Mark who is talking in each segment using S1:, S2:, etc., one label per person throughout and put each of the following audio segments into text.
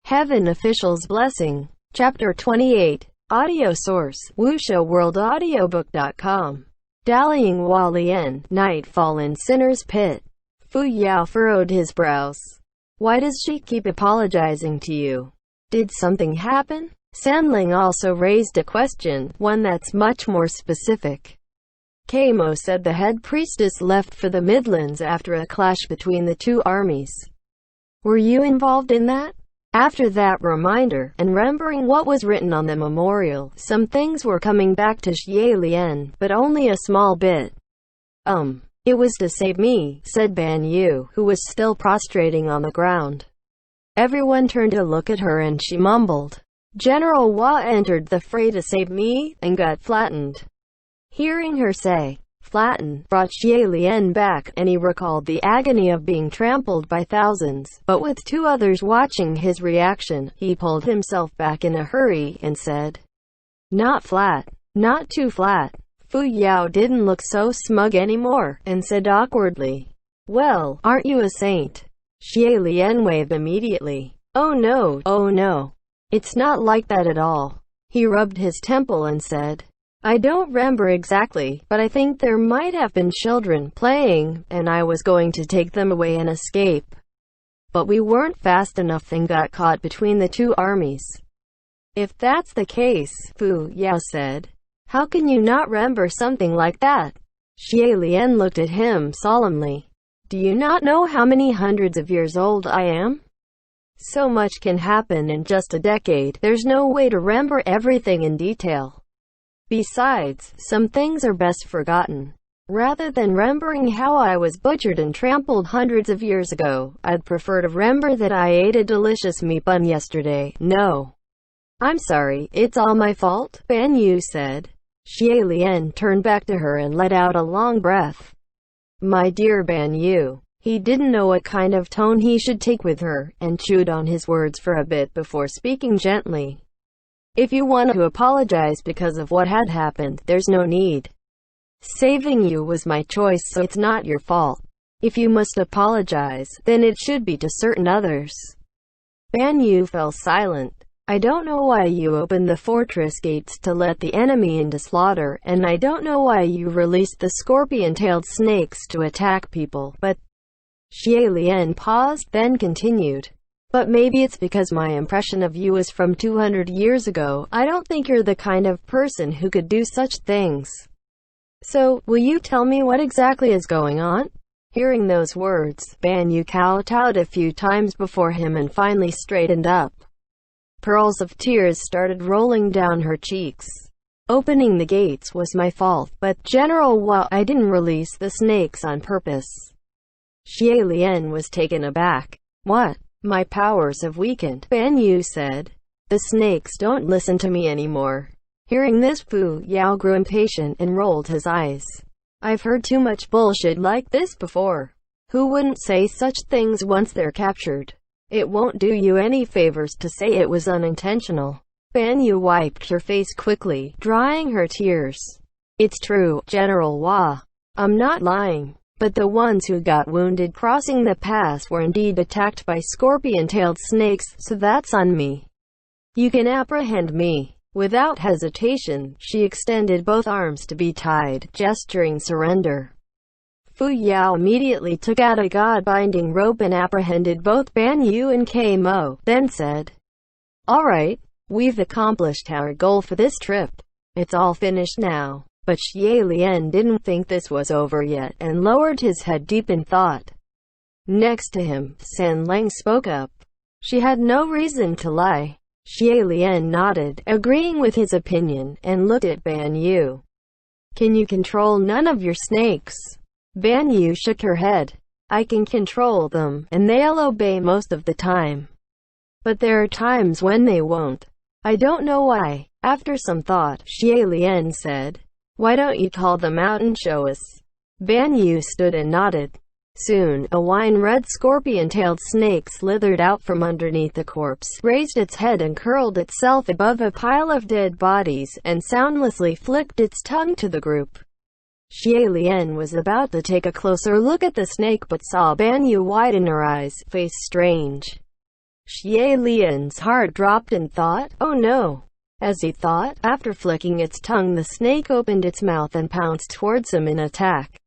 S1: Heaven Official's Blessing. Chapter 28. Audio source: wuxia-world-audiobook.com. Dallying Hualien. Nightfall in Sinner's Pit. Fu Yao furrowed his brows. Why does she keep apologizing to you? Did something happen? Sandling also raised a question, one that's much more specific. Kamo said the head priestess left for the Midlands after a clash between the two armies. Were you involved in that? After that reminder, and remembering what was written on the memorial, some things were coming back to Xie Lian, but only a small bit. It was to save me, said Ban Yu, who was still prostrating on the ground. Everyone turned to look at her and she mumbled. General Hua entered the fray to save me, and got flattened. Hearing her say, flatten, brought Xie Lian back, and he recalled the agony of being trampled by thousands, but with two others watching his reaction, he pulled himself back in a hurry, and said, not flat. Not too flat. Fu Yao didn't look so smug anymore, and said awkwardly, well, aren't you a saint? Xie Lian waved immediately. Oh no, it's not like that at all. He rubbed his temple and said, I don't remember exactly, but I think there might have been children playing, and I was going to take them away and escape. But we weren't fast enough and got caught between the two armies. If that's the case, Fu Yao said, how can you not remember something like that? Xie Lian looked at him solemnly. Do you not know how many hundreds of years old I am? So much can happen in just a decade. There's no way to remember everything in detail. Besides, some things are best forgotten. Rather than remembering how I was butchered and trampled hundreds of years ago, I'd prefer to remember that I ate a delicious meat bun yesterday. No. I'm sorry, it's all my fault, Ban Yu said. Xie Lian turned back to her and let out a long breath. My dear Ban Yu. He didn't know what kind of tone he should take with her, and chewed on his words for a bit before speaking gently. If you want to apologize because of what had happened, there's no need. Saving you was my choice, so it's not your fault. If you must apologize, then it should be to certain others. Ban Yu fell silent. I don't know why you opened the fortress gates to let the enemy into slaughter, and I don't know why you released the scorpion-tailed snakes to attack people, but... Xie Lian paused, then continued. But maybe it's because my impression of you is from 200 years ago. I don't think you're the kind of person who could do such things. So, will you tell me what exactly is going on? Hearing those words, Ban Yu kowtowed a few times before him and finally straightened up. Pearls of tears started rolling down her cheeks. Opening the gates was my fault, but General Hua, I didn't release the snakes on purpose. Xie Lian was taken aback. What? My powers have weakened, Ban Yu said. The snakes don't listen to me anymore. Hearing this, Fu Yao grew impatient and rolled his eyes. I've heard too much bullshit like this before. Who wouldn't say such things once they're captured? It won't do you any favors to say it was unintentional. Ban Yu wiped her face quickly, drying her tears. It's true, General Hua. I'm not lying. But the ones who got wounded crossing the pass were indeed attacked by scorpion-tailed snakes, so that's on me. You can apprehend me. Without hesitation, she extended both arms to be tied, gesturing surrender. Fu Yao immediately took out a god-binding rope and apprehended both Ban Yu and Kamo, then said, all right, we've accomplished our goal for this trip. It's all finished now. But Xie Lian didn't think this was over yet, and lowered his head deep in thought. Next to him, San Lang spoke up. She had no reason to lie. Xie Lian nodded, agreeing with his opinion, and looked at Ban Yu. Can you control none of your snakes? Ban Yu shook her head. I can control them, and they'll obey most of the time. But there are times when they won't. I don't know why. After some thought, Xie Lian said, why don't you call them out and show us? Ban Yu stood and nodded. Soon, a wine-red scorpion-tailed snake slithered out from underneath the corpse, raised its head and curled itself above a pile of dead bodies, and soundlessly flicked its tongue to the group. Xie Lian was about to take a closer look at the snake but saw Ban Yu widen her eyes, face strange. Xie Lian's heart dropped in thought. Oh no! As he thought, after flicking its tongue, the snake opened its mouth and pounced towards him in attack.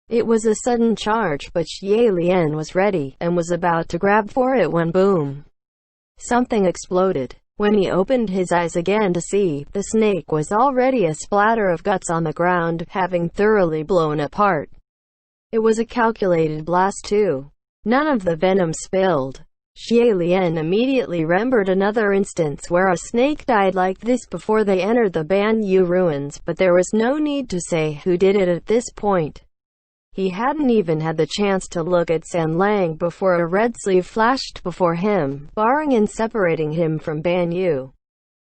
S1: It was a sudden charge, but Xie Lian was ready, and was about to grab for it when boom! Something exploded. When he opened his eyes again to see, the snake was already a splatter of guts on the ground, having thoroughly blown apart. It was a calculated blast too. None of the venom spilled. Xie Lian immediately remembered another instance where a snake died like this before they entered the Banyu ruins, but there was no need to say who did it at this point. He hadn't even had the chance to look at San Lang before a red sleeve flashed before him, barring and separating him from Banyu.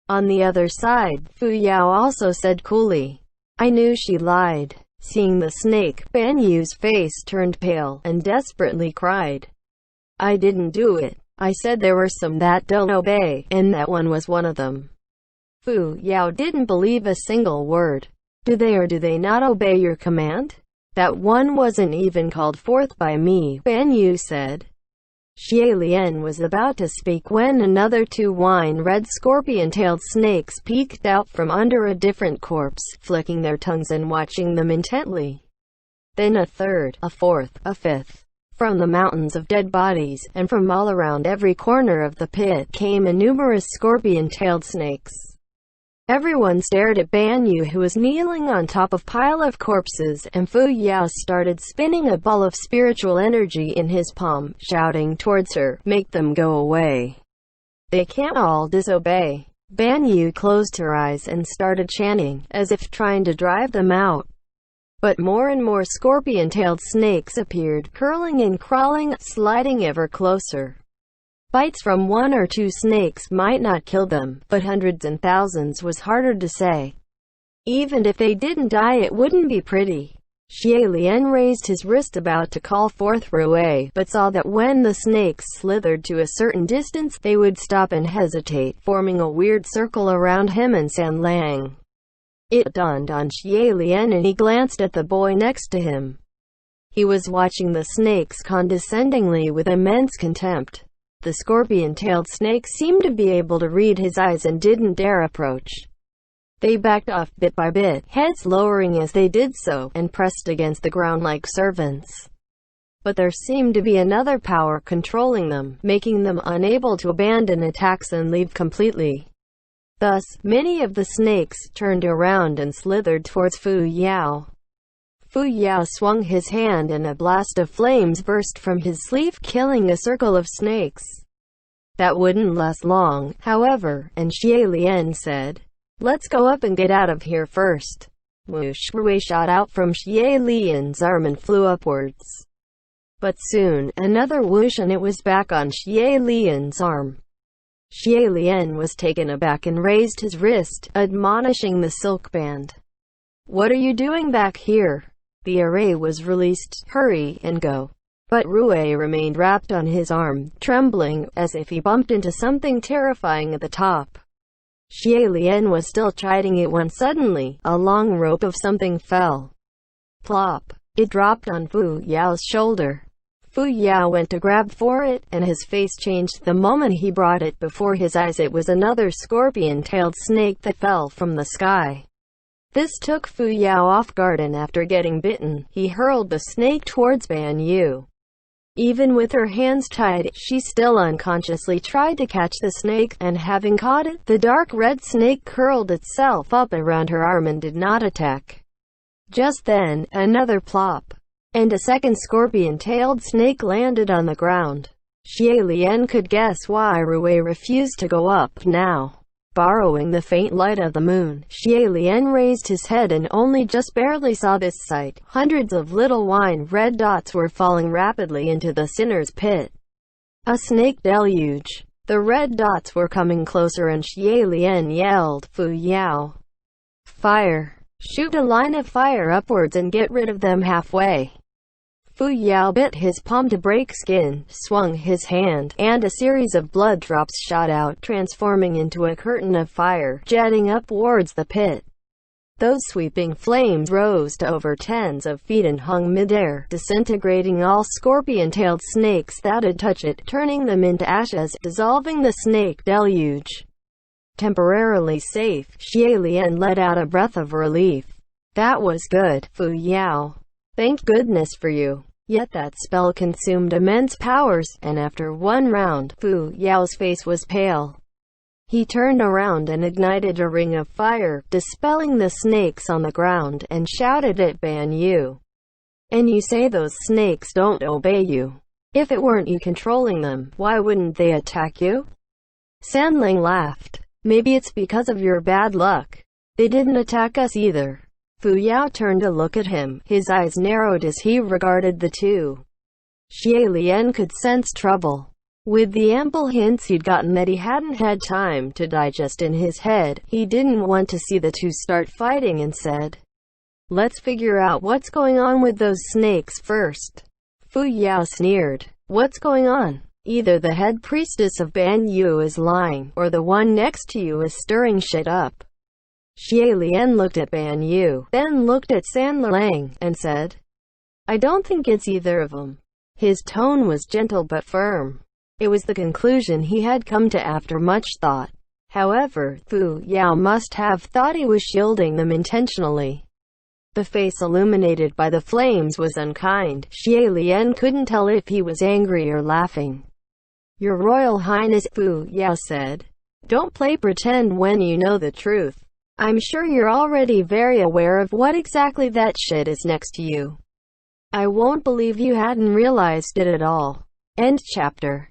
S1: On the other side, Fu Yao also said coolly, "I knew she lied." Seeing the snake, Banyu's face turned pale, and desperately cried, "I didn't do it. I said there were some that don't obey, and that one was one of them." Fu Yao didn't believe a single word. "Do they or do they not obey your command? That one wasn't even called forth by me," Banyu said. Xie Lian was about to speak when another two wine-red scorpion-tailed snakes peeked out from under a different corpse, flicking their tongues and watching them intently. Then a third, a fourth, a fifth. From the mountains of dead bodies, and from all around every corner of the pit, came numerous scorpion-tailed snakes. Everyone stared at Banyu, who was kneeling on top of a pile of corpses, and Fu Yao started spinning a ball of spiritual energy in his palm, shouting towards her, "Make them go away. They can't all disobey." Banyu closed her eyes and started chanting, as if trying to drive them out. But more and more scorpion-tailed snakes appeared, curling and crawling, sliding ever closer. Bites from one or two snakes might not kill them, but hundreds and thousands was harder to say. Even if they didn't die, it wouldn't be pretty. Xie Lian raised his wrist about to call forth Rui, but saw that when the snakes slithered to a certain distance, they would stop and hesitate, forming a weird circle around him and San Lang. It dawned on Xie Lian, and he glanced at the boy next to him. He was watching the snakes condescendingly with immense contempt. The scorpion-tailed snakes seemed to be able to read his eyes and didn't dare approach. They backed off bit by bit, heads lowering as they did so, and pressed against the ground like servants. But there seemed to be another power controlling them, making them unable to abandon attacks and leave completely. Thus, many of the snakes turned around and slithered towards Fu Yao. Fu Yao swung his hand and a blast of flames burst from his sleeve, killing a circle of snakes. That wouldn't last long, however, and Xie Lian said, "Let's go up and get out of here first." Whoosh! Rui shot out from Xie Lian's arm and flew upwards. But soon, another whoosh and it was back on Xie Lian's arm. Xie Lian was taken aback and raised his wrist, admonishing the silk band. "What are you doing back here?" The array was released. "Hurry and go." But Rui remained wrapped on his arm, trembling, as if he bumped into something terrifying at the top. Xie Lian was still chiding it when suddenly, a long rope of something fell. Plop! It dropped on Fu Yao's shoulder. Fu Yao went to grab for it, and his face changed the moment he brought it before his eyes. It was another scorpion-tailed snake that fell from the sky. This took Fu Yao off guard, and after getting bitten, he hurled the snake towards Banyu. Even with her hands tied, she still unconsciously tried to catch the snake, and having caught it, the dark red snake curled itself up around her arm and did not attack. Just then, another plop, and a second scorpion-tailed snake landed on the ground. Xie Lian could guess why Rui refused to go up now. Borrowing the faint light of the moon, Xie Lian raised his head and only just barely saw this sight. Hundreds of little wine-red dots were falling rapidly into the sinner's pit. A snake deluge. The red dots were coming closer, and Xie Lian yelled, "Fu Yao! Fire! Shoot a line of fire upwards and get rid of them halfway." Fu Yao bit his palm to break skin, swung his hand, and a series of blood drops shot out, transforming into a curtain of fire, jetting upwards the pit. Those sweeping flames rose to over tens of feet and hung midair, disintegrating all scorpion-tailed snakes that'd touch it, turning them into ashes, dissolving the snake deluge. Temporarily safe, Xie Lian let out a breath of relief. That was good, Fu Yao. Thank goodness for you. Yet that spell consumed immense powers, and after one round, Fu Yao's face was pale. He turned around and ignited a ring of fire, dispelling the snakes on the ground, and shouted at Ban Yu. And you say those snakes don't obey you? If it weren't you controlling them, why wouldn't they attack you? Sandling laughed. Maybe it's because of your bad luck. They didn't attack us either. Fu Yao turned to look at him, his eyes narrowed as he regarded the two. Xie Lian could sense trouble. With the ample hints he'd gotten that he hadn't had time to digest in his head, he didn't want to see the two start fighting and said, "Let's figure out what's going on with those snakes first." Fu Yao sneered. "What's going on? Either the head priestess of Ban Yu is lying, or the one next to you is stirring shit up." Xie Lian looked at Ban Yu, then looked at Sanlang, and said, "I don't think it's either of them." His tone was gentle but firm. It was the conclusion he had come to after much thought. However, Fu Yao must have thought he was shielding them intentionally. The face illuminated by the flames was unkind. Xie Lian couldn't tell if he was angry or laughing. "Your Royal Highness," Fu Yao said, "don't play pretend when you know the truth. I'm sure you're already very aware of what exactly that shit is next to you. I won't believe you hadn't realized it at all." End chapter.